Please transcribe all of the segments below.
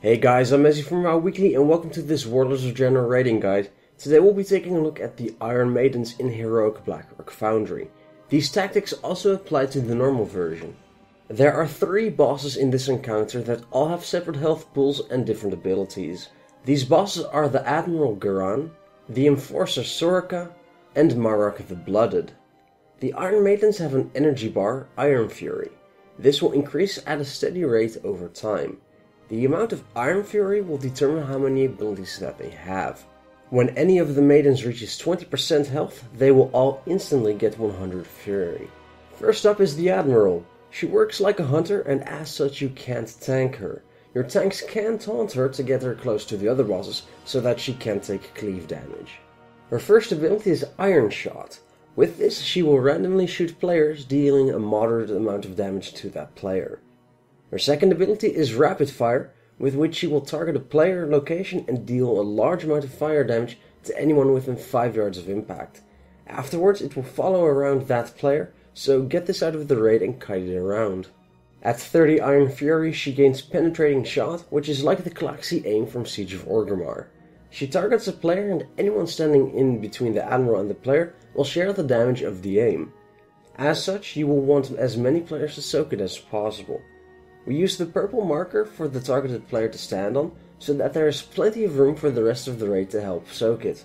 Hey guys, I'm Messi from our weekly and welcome to this Warlords of Draenor rating guide. Today we'll be taking a look at the Iron Maidens in Heroic Blackrock Foundry. These tactics also apply to the normal version. There are 3 bosses in this encounter that all have separate health pools and different abilities. These bosses are the Admiral Guran, the Enforcer Soraka, and Marak the Blooded. The Iron Maidens have an energy bar, Iron Fury. This will increase at a steady rate over time. The amount of Iron Fury will determine how many abilities that they have. When any of the Maidens reaches 20% health, they will all instantly get 100 Fury. First up is the Admiral. She works like a hunter and as such you can't tank her. Your tanks can taunt her to get her close to the other bosses so that she can take cleave damage. Her first ability is Iron Shot. With this she will randomly shoot players, dealing a moderate amount of damage to that player. Her second ability is Rapid Fire, with which she will target a player location and deal a large amount of fire damage to anyone within 5 yards of impact. Afterwards it will follow around that player, so get this out of the raid and kite it around. At 30 Iron Fury she gains Penetrating Shot, which is like the Klaxi aim from Siege of Orgrimmar. She targets a player and anyone standing in between the Admiral and the player will share the damage of the aim. As such, you will want as many players to soak it as possible. We use the purple marker for the targeted player to stand on, so that there is plenty of room for the rest of the raid to help soak it.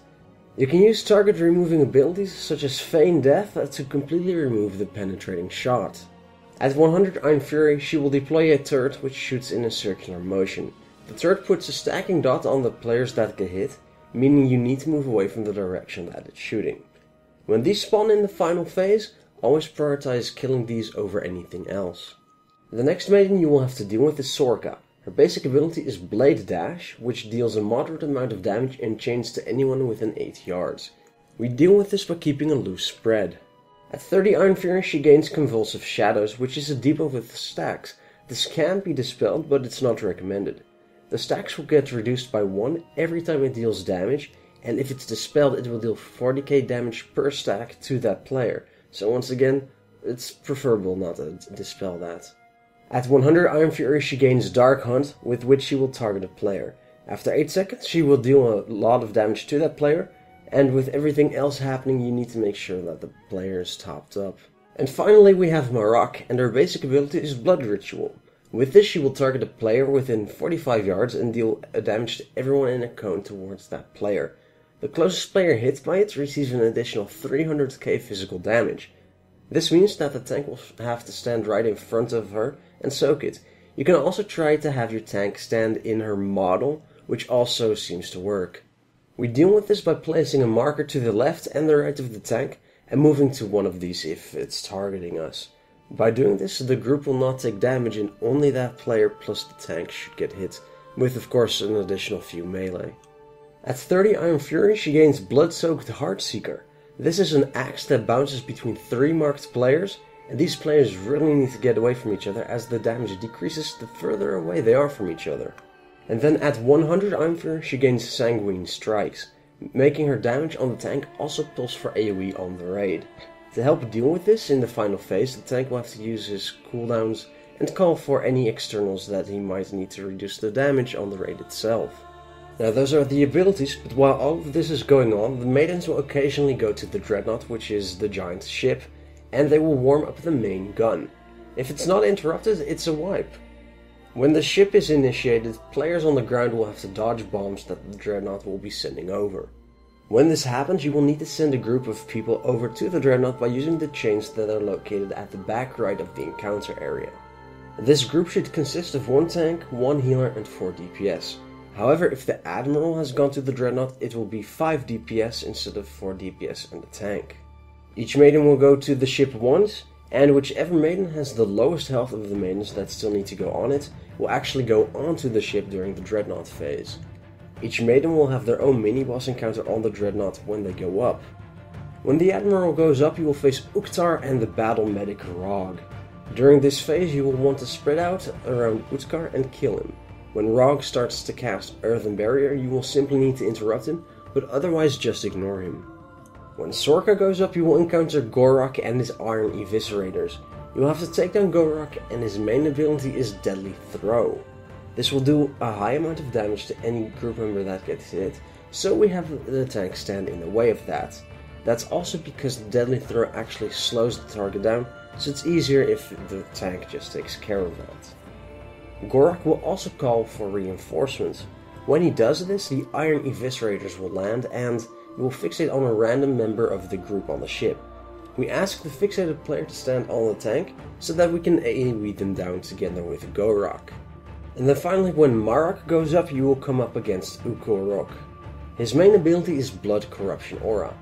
You can use target removing abilities such as Feign Death to completely remove the penetrating shot. At 100 Iron Fury she will deploy a turret which shoots in a circular motion. The turret puts a stacking dot on the players that get hit, meaning you need to move away from the direction that it's shooting. When these spawn in the final phase, always prioritize killing these over anything else. The next maiden you will have to deal with is Soraka. Her basic ability is Blade Dash, which deals a moderate amount of damage and chains to anyone within 8 yards. We deal with this by keeping a loose spread. At 30 Iron Fury she gains Convulsive Shadows, which is a debuff with stacks. This can be dispelled, but it's not recommended. The stacks will get reduced by 1 every time it deals damage, and if it's dispelled it will deal 40k damage per stack to that player. So once again, it's preferable not to dispel that. At 100 Iron Fury she gains Dark Hunt, with which she will target a player. After 8 seconds she will deal a lot of damage to that player, and with everything else happening you need to make sure that the player is topped up. And finally we have Marak, and her basic ability is Blood Ritual. With this she will target a player within 45 yards and deal damage to everyone in a cone towards that player. The closest player hit by it receives an additional 300k physical damage. This means that the tank will have to stand right in front of her and soak it. You can also try to have your tank stand in her model, which also seems to work. We deal with this by placing a marker to the left and the right of the tank and moving to one of these if it's targeting us. By doing this, the group will not take damage and only that player plus the tank should get hit, with of course an additional few melee. At 30 Iron Fury she gains Blood-Soaked Heartseeker. This is an axe that bounces between 3 marked players, and these players really need to get away from each other as the damage decreases the further away they are from each other. And then at 100 Iron Fury she gains Sanguine Strikes, making her damage on the tank also pulls for AoE on the raid. To help deal with this in the final phase, the tank will have to use his cooldowns and call for any externals that he might need to reduce the damage on the raid itself. Now those are the abilities, but while all of this is going on, the Maidens will occasionally go to the Dreadnought, which is the giant ship, and they will warm up the main gun. If it's not interrupted, it's a wipe. When the ship is initiated, players on the ground will have to dodge bombs that the Dreadnought will be sending over. When this happens, you will need to send a group of people over to the Dreadnought by using the chains that are located at the back right of the encounter area. This group should consist of 1 tank, 1 healer and 4 DPS. However, if the Admiral has gone to the Dreadnought, it will be 5 DPS instead of 4 DPS and a tank. Each maiden will go to the ship once, and whichever maiden has the lowest health of the maidens that still need to go on it, will actually go onto the ship during the Dreadnought phase. Each maiden will have their own mini-boss encounter on the Dreadnought when they go up. When the Admiral goes up, you will face Ukhtar and the Battle Medic Rog. During this phase you will want to spread out around Ukhtar and kill him. When Rog starts to cast Earthen Barrier, you will simply need to interrupt him, but otherwise just ignore him. When Soraka goes up, you will encounter Gorak and his Iron Eviscerators. You will have to take down Gorak, and his main ability is Deadly Throw. This will do a high amount of damage to any group member that gets hit, so we have the tank stand in the way of that. That's also because the deadly throw actually slows the target down, so it's easier if the tank just takes care of that. Gorak will also call for reinforcements. When he does this, the iron eviscerators will land and he will fixate on a random member of the group on the ship. We ask the fixated player to stand on the tank so that we can AoE them down together with Gorak. And then finally, when Marok goes up, you will come up against Ukorok. His main ability is Blood Corruption Aura.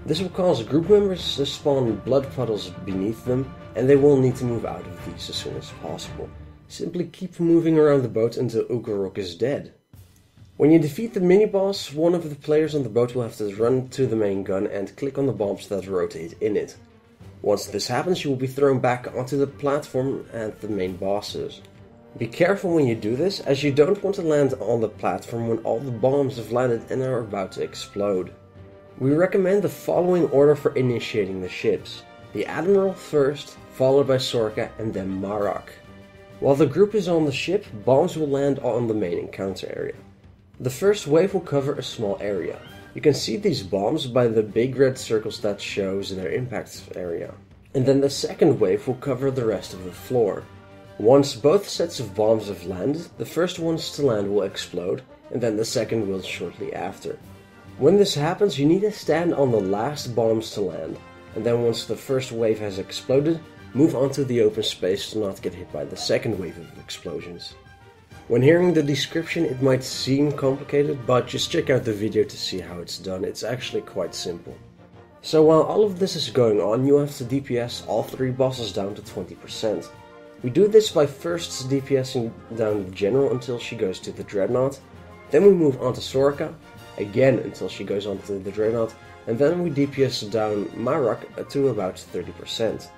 This will cause group members to spawn blood puddles beneath them, and they will need to move out of these as soon as possible. Simply keep moving around the boat until Ukorok is dead. When you defeat the mini-boss, one of the players on the boat will have to run to the main gun and click on the bombs that rotate in it. Once this happens, you will be thrown back onto the platform at the main bosses. Be careful when you do this, as you don't want to land on the platform when all the bombs have landed and are about to explode. We recommend the following order for initiating the ships. The Admiral first, followed by Sorka and then Marok. While the group is on the ship, bombs will land on the main encounter area. The first wave will cover a small area. You can see these bombs by the big red circles that shows their impact area. And then the second wave will cover the rest of the floor. Once both sets of bombs have landed, the first ones to land will explode, and then the second will shortly after. When this happens, you need to stand on the last bombs to land, and then once the first wave has exploded, move onto the open space to not get hit by the second wave of explosions. When hearing the description, it might seem complicated, but just check out the video to see how it's done. It's actually quite simple. So while all of this is going on, you have to DPS all 3 bosses down to 20%. We do this by first DPSing down the General until she goes to the Dreadnought, then we move on to Sorka, again until she goes on to the Dreadnought, and then we DPS down Marok to about 30%.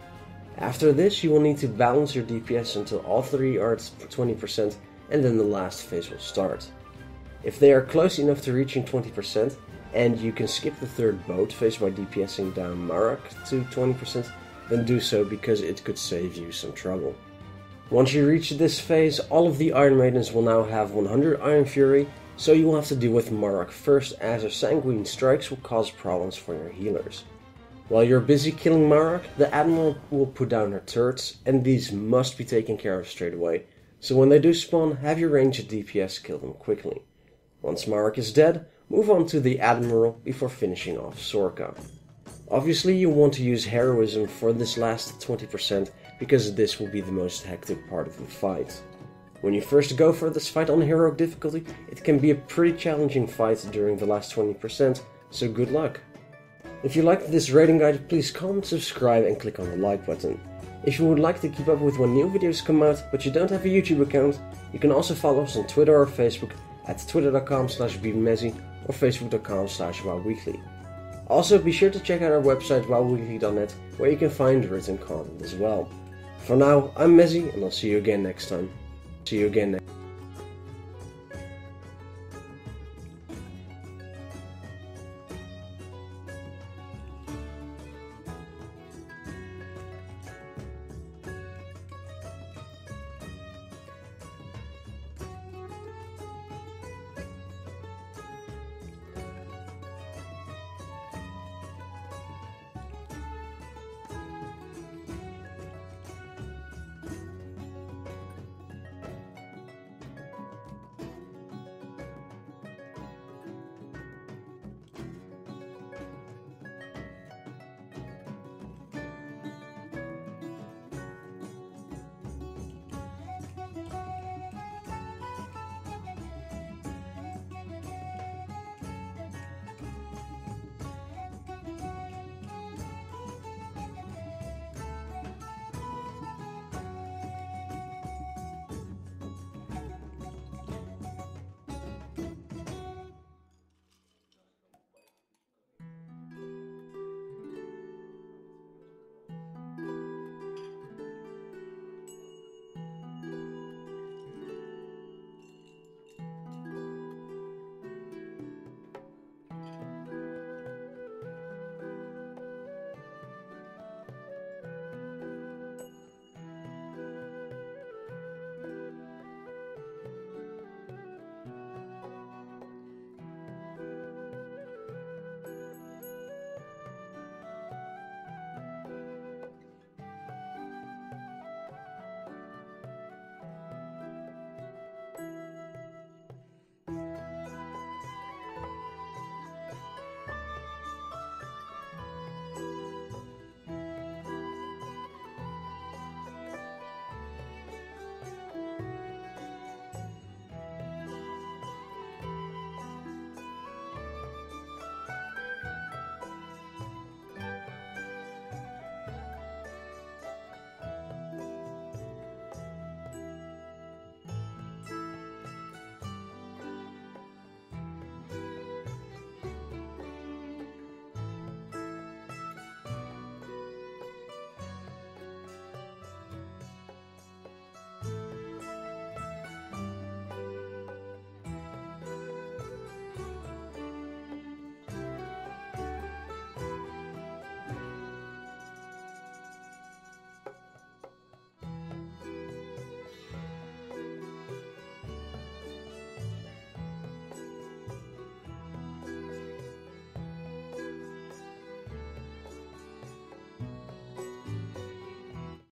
After this, you will need to balance your DPS until all 3 are at 20%, and then the last phase will start. If they are close enough to reaching 20%, and you can skip the third boat phase by DPSing down Marok to 20%, then do so because it could save you some trouble. Once you reach this phase, all of the Iron Maidens will now have 100 Iron Fury, so you will have to deal with Marok first, as her Sanguine Strikes will cause problems for your healers. While you're busy killing Marok, the Admiral will put down her turrets, and these must be taken care of straight away, so when they do spawn, have your ranged DPS kill them quickly. Once Marok is dead, move on to the Admiral before finishing off Sorka. Obviously you want to use Heroism for this last 20% because this will be the most hectic part of the fight. When you first go for this fight on Heroic difficulty, it can be a pretty challenging fight during the last 20%, so good luck. If you liked this rating guide, please comment, subscribe and click on the like button. If you would like to keep up with when new videos come out but you don't have a YouTube account, you can also follow us on Twitter or Facebook at twitter.com/beamezzy or facebook.com/wowweekly. Also, be sure to check out our website wowweekly.net, where you can find written content as well. For now, I'm Mezzy, and I'll see you again next time.